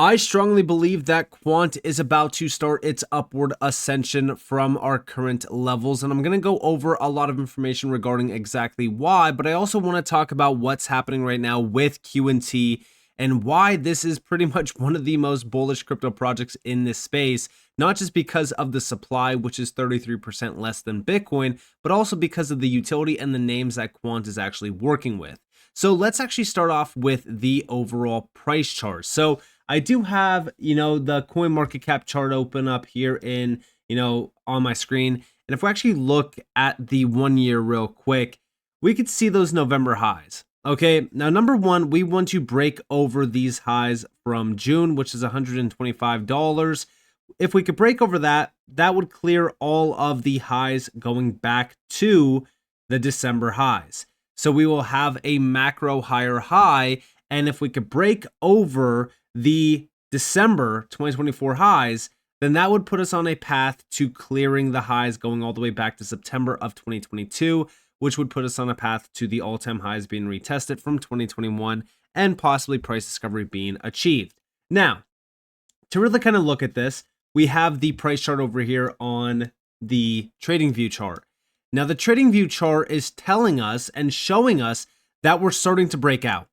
I strongly believe that Quant is about to start its upward ascension from our current levels, and I'm going to go over a lot of information regarding exactly why, but I also want to talk about what's happening right now with QNT and why this is pretty much one of the most bullish crypto projects in this space, not just because of the supply, which is 33% less than Bitcoin, but also because of the utility and the names that Quant is actually working with. So let's actually start off with the overall price chart. So I do have, the coin market cap chart open up here in, on my screen. And if we actually look at the 1 year real quick, we could see those November highs. Okay, now number one, we want to break over these highs from June, which is $125. If we could break over that, that would clear all of the highs going back to the December highs. So we will have a macro higher high. And if we could break over the December 2024 highs, then that would put us on a path to clearing the highs going all the way back to September of 2022, which would put us on a path to the all-time highs being retested from 2021 and possibly price discovery being achieved. Now, to really kind of look at this, we have the price chart over here on the trading view chart. Now, the trading view chart is telling us and showing us that we're starting to break out.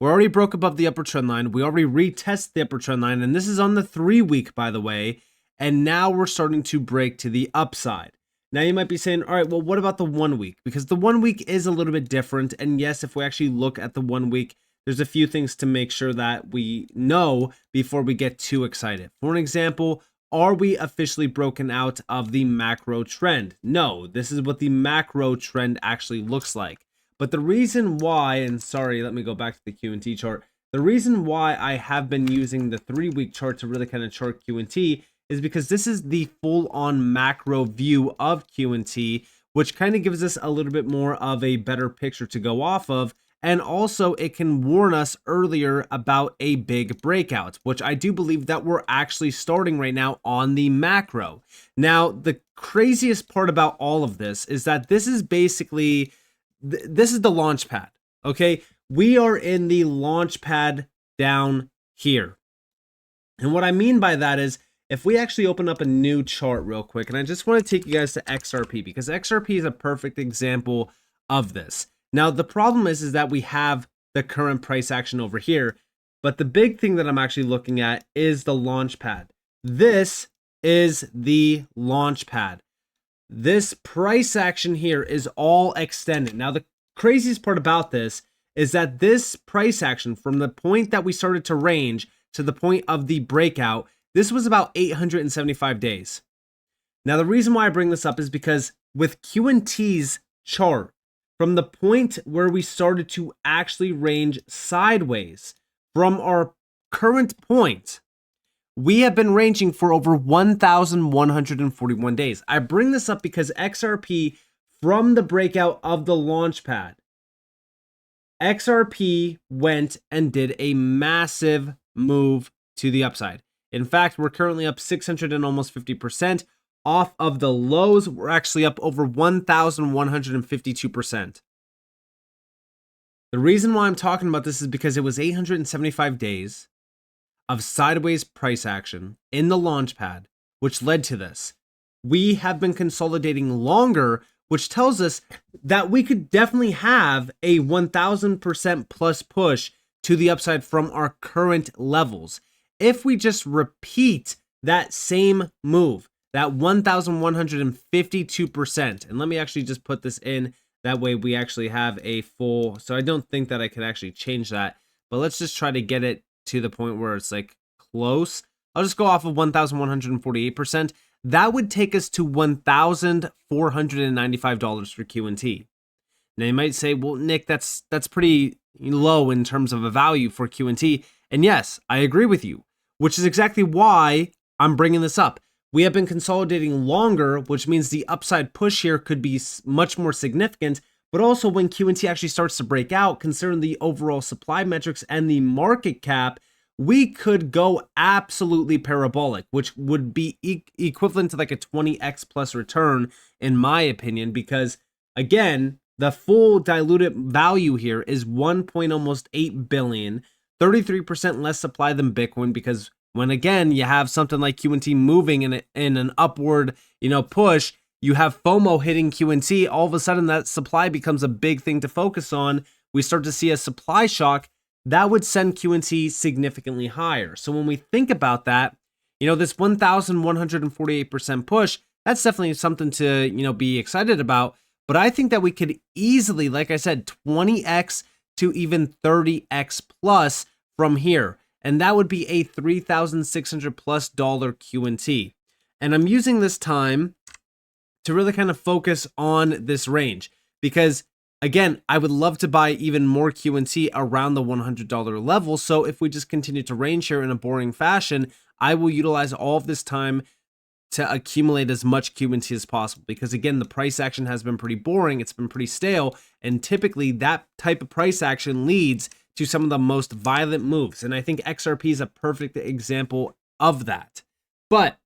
We already broke above the upper trend line. We already retested the upper trend line, and this is on the 3-week, by the way. And now we're starting to break to the upside. Now you might be saying, all right, well, what about the 1 week? Because the 1 week is a little bit different. And yes, if we actually look at the 1 week, there's a few things to make sure that we know before we get too excited. For an example, are we officially broken out of the macro trend? No, this is what the macro trend actually looks like. But the reason why, and sorry, let me go back to the QNT chart. The reason why I have been using the 3-week chart to really kind of chart QNT is because this is the full-on macro view of QNT, which kind of gives us a little bit more of a better picture to go off of. And also it can warn us earlier about a big breakout, which I do believe that we're actually starting right now on the macro. Now, the craziest part about all of this is that this is basically, this is the launch pad, okay? We are in the launch pad down here. And what I mean by that is, if we actually open up a new chart real quick, and I just want to take you guys to XRP, because XRP is a perfect example of this. Now, the problem is that we have the current price action over here, but the big thing that I'm actually looking at is the launch pad. This is the launch pad. This price action here is all extended. Now, the craziest part about this is that this price action from the point that we started to range to the point of the breakout, this was about 875 days. Now, the reason why I bring this up is because with QNT's chart, from the point where we started to actually range sideways from our current point, we have been ranging for over 1,141 days. I bring this up because XRP, from the breakout of the launch pad, XRP went and did a massive move to the upside. In fact, we're currently up 600 and almost 50%. Off of the lows, we're actually up over 1,152%. The reason why I'm talking about this is because it was 875 days of sideways price action in the launch pad, which led to this. We have been consolidating longer, which tells us that we could definitely have a 1,000% plus push to the upside from our current levels. If we just repeat that same move, that 1,152%, and let me actually just put this in, that way we actually have a full, so I don't think that I could actually change that, but let's just try to get it to the point where it's like close. I'll just go off of 1,148%. That would take us to $1,495 for QNT. Now you might say, well, Nick, that's pretty low in terms of a value for QNT. And yes, I agree with you, which is exactly why I'm bringing this up. We have been consolidating longer, which means the upside push here could be much more significant. But also when QNT actually starts to break out, considering the overall supply metrics and the market cap, we could go absolutely parabolic, which would be equivalent to like a 20x plus return, in my opinion, because again, the full diluted value here is 1.8 billion. 33% less supply than Bitcoin, because when again you have something like QNT moving in an upward, push, you have FOMO hitting QNT, all of a sudden that supply becomes a big thing to focus on. We start to see a supply shock that would send QNT significantly higher. So when we think about that, this 1,148% push, that's definitely something to, be excited about. But I think that we could easily, like I said, 20x to even 30x plus from here. And that would be a $3,600 plus QNT. And I'm using this time to really kind of focus on this range because, again, I would love to buy even more QNT around the $100 level. So if we just continue to range here in a boring fashion, I will utilize all of this time to accumulate as much QNT as possible, because again, the price action has been pretty boring. It's been pretty stale. And typically that type of price action leads to some of the most violent moves. And I think XRP is a perfect example of that. But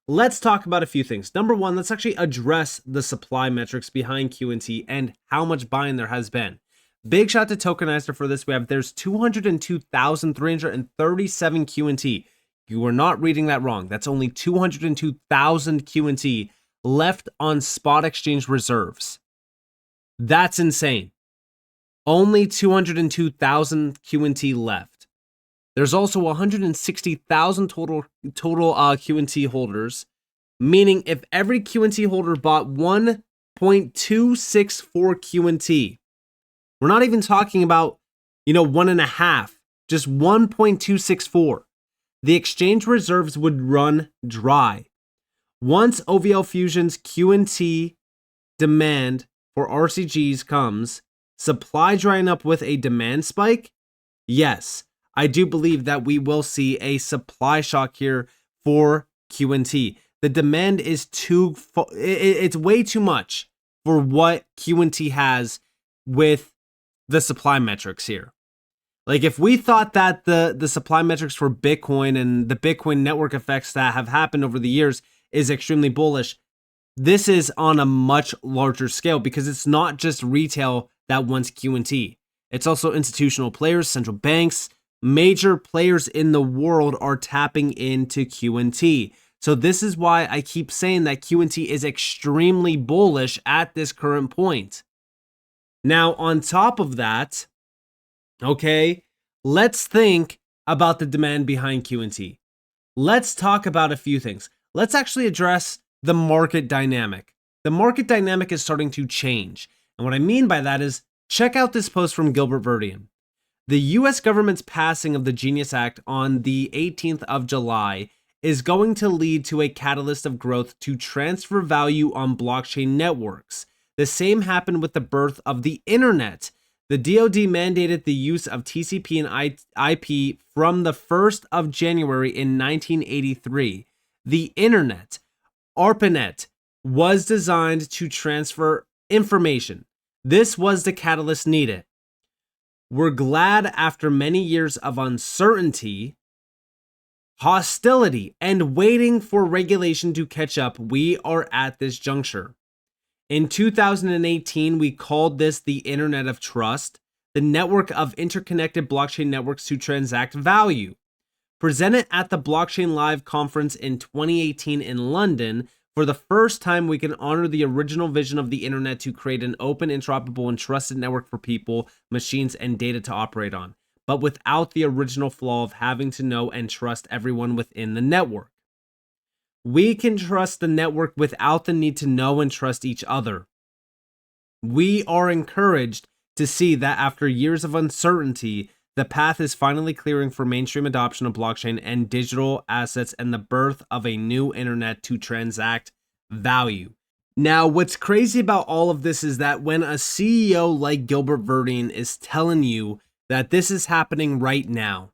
let's talk about a few things. Number one, let's actually address the supply metrics behind QNT and how much buying there has been. Big shout to Tokenizer for this. There's 202,337 QNT. You are not reading that wrong. That's only 202,000 QNT left on spot exchange reserves. That's insane. Only 202,000 QNT left. There's also 160,000 total QNT holders, meaning if every QNT holder bought 1.264 QNT, we're not even talking about, 1.5, just 1.264. The exchange reserves would run dry. Once OVL Fusion's QNT demand for RCGs comes, supply drying up with a demand spike, yes, I do believe that we will see a supply shock here for QNT. The demand is it's way too much for what QNT has with the supply metrics here. Like if we thought that the supply metrics for Bitcoin and the Bitcoin network effects that have happened over the years is extremely bullish, this is on a much larger scale because it's not just retail that wants QNT. It's also institutional players, central banks, major players in the world are tapping into QNT. So this is why I keep saying that QNT is extremely bullish at this current point. Now, on top of that, okay, let's think about the demand behind QNT. Let's talk about a few things. Let's actually address the market dynamic. The market dynamic is starting to change. And what I mean by that is, check out this post from Gilbert Verdian. The US government's passing of the Genius Act on the 18th of July is going to lead to a catalyst of growth to transfer value on blockchain networks. The same happened with the birth of the internet. The DoD mandated the use of TCP and IP from the 1st of January in 1983. The internet, ARPANET, was designed to transfer information. This was the catalyst needed. We're glad after many years of uncertainty, hostility, and waiting for regulation to catch up, we are at this juncture. In 2018, we called this the Internet of Trust, the network of interconnected blockchain networks to transact value. Presented at the Blockchain Live conference in 2018 in London, for the first time, we can honor the original vision of the internet to create an open, interoperable, and trusted network for people, machines, and data to operate on, but without the original flaw of having to know and trust everyone within the network. We can trust the network without the need to know and trust each other. We are encouraged to see that after years of uncertainty, the path is finally clearing for mainstream adoption of blockchain and digital assets and the birth of a new internet to transact value. Now, what's crazy about all of this is that when a CEO like Gilbert Verdian is telling you that this is happening right now,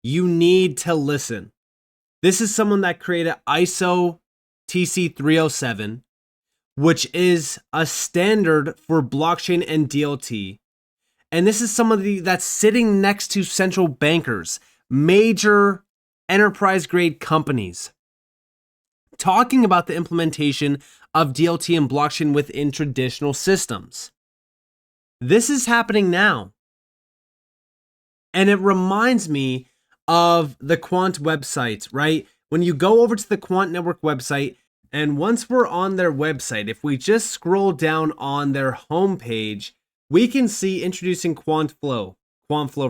you need to listen. This is someone that created ISO TC 307, which is a standard for blockchain and DLT. And this is somebody that's sitting next to central bankers, major enterprise grade companies, talking about the implementation of DLT and blockchain within traditional systems. This is happening now. And it reminds me of the Quant website, right? When you go over to the Quant Network website, and once we're on their website, if we just scroll down on their homepage, we can see introducing Quant Flow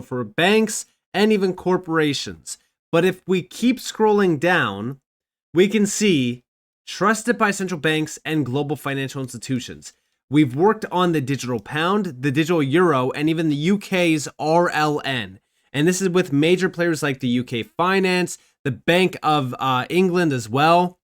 for banks and even corporations. But if we keep scrolling down, we can see trusted by central banks and global financial institutions. We've worked on the digital pound, the digital euro, and even the UK's RLN. And this is with major players like the UK Finance, the Bank of England as well.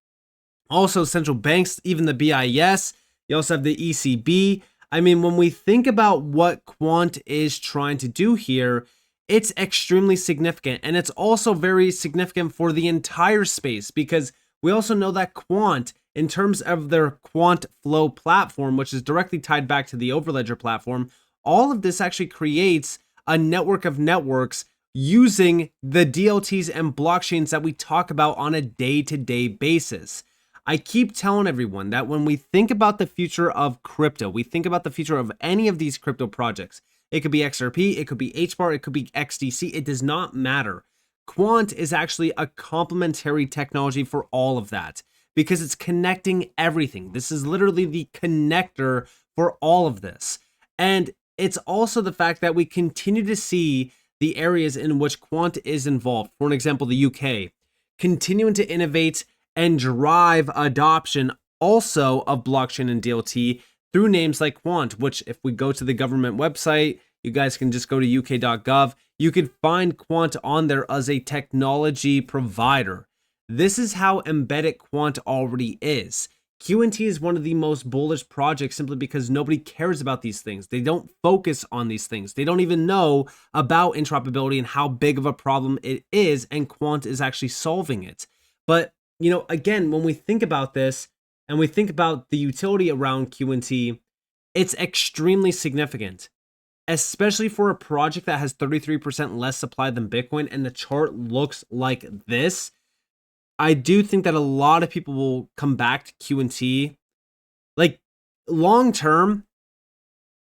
Also central banks, even the BIS. You also have the ECB. I mean, when we think about what Quant is trying to do here, it's extremely significant. And it's also very significant for the entire space, because we also know that Quant, in terms of their Quant Flow platform, which is directly tied back to the Overledger platform, all of this actually creates a network of networks using the DLTs and blockchains that we talk about on a day-to-day basis. I keep telling everyone that when we think about the future of crypto, we think about the future of any of these crypto projects. It could be XRP, it could be HBAR, it could be XDC, it does not matter. Quant is actually a complementary technology for all of that, because it's connecting everything. This is literally the connector for all of this. And it's also the fact that we continue to see the areas in which Quant is involved. For an example, the UK, continuing to innovate and drive adoption also of blockchain and DLT through names like Quant, which if we go to the government website, you guys can just go to uk.gov. You can find Quant on there as a technology provider. This is how embedded Quant already is. QNT is one of the most bullish projects simply because nobody cares about these things. They don't focus on these things. They don't even know about interoperability and how big of a problem it is, and Quant is actually solving it. But, you know, again, when we think about this and we think about the utility around QNT, it's extremely significant, especially for a project that has 33% less supply than Bitcoin, and the chart looks like this. I do think that a lot of people will come back to QNT. Like, long term,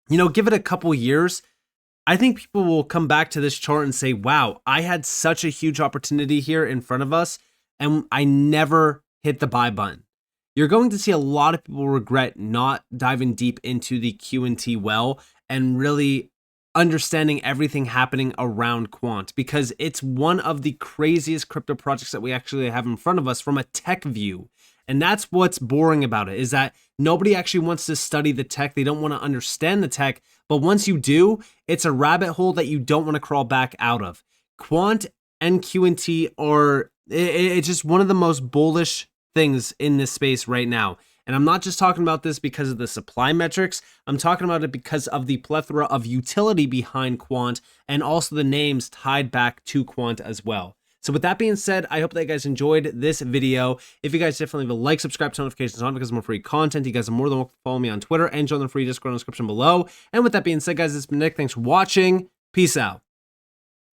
you know, give it a couple years, I think people will come back to this chart and say, wow, I had such a huge opportunity here in front of us, and I never hit the buy button. You're going to see a lot of people regret not diving deep into the QNT well and really understanding everything happening around Quant, because it's one of the craziest crypto projects that we actually have in front of us from a tech view. And that's what's boring about it, is that nobody actually wants to study the tech. They don't want to understand the tech. But once you do, it's a rabbit hole that you don't want to crawl back out of. Quant and QNT are, it's just one of the most bullish things in this space right now. And I'm not just talking about this because of the supply metrics. I'm talking about it because of the plethora of utility behind Quant and also the names tied back to Quant as well. So with that being said, I hope that you guys enjoyed this video. If you guys definitely leave a like, subscribe, turn notifications on because more free content. You guys are more than welcome to follow me on Twitter and join the free Discord in the description below. And with that being said, guys, it's been Nick. Thanks for watching. Peace out.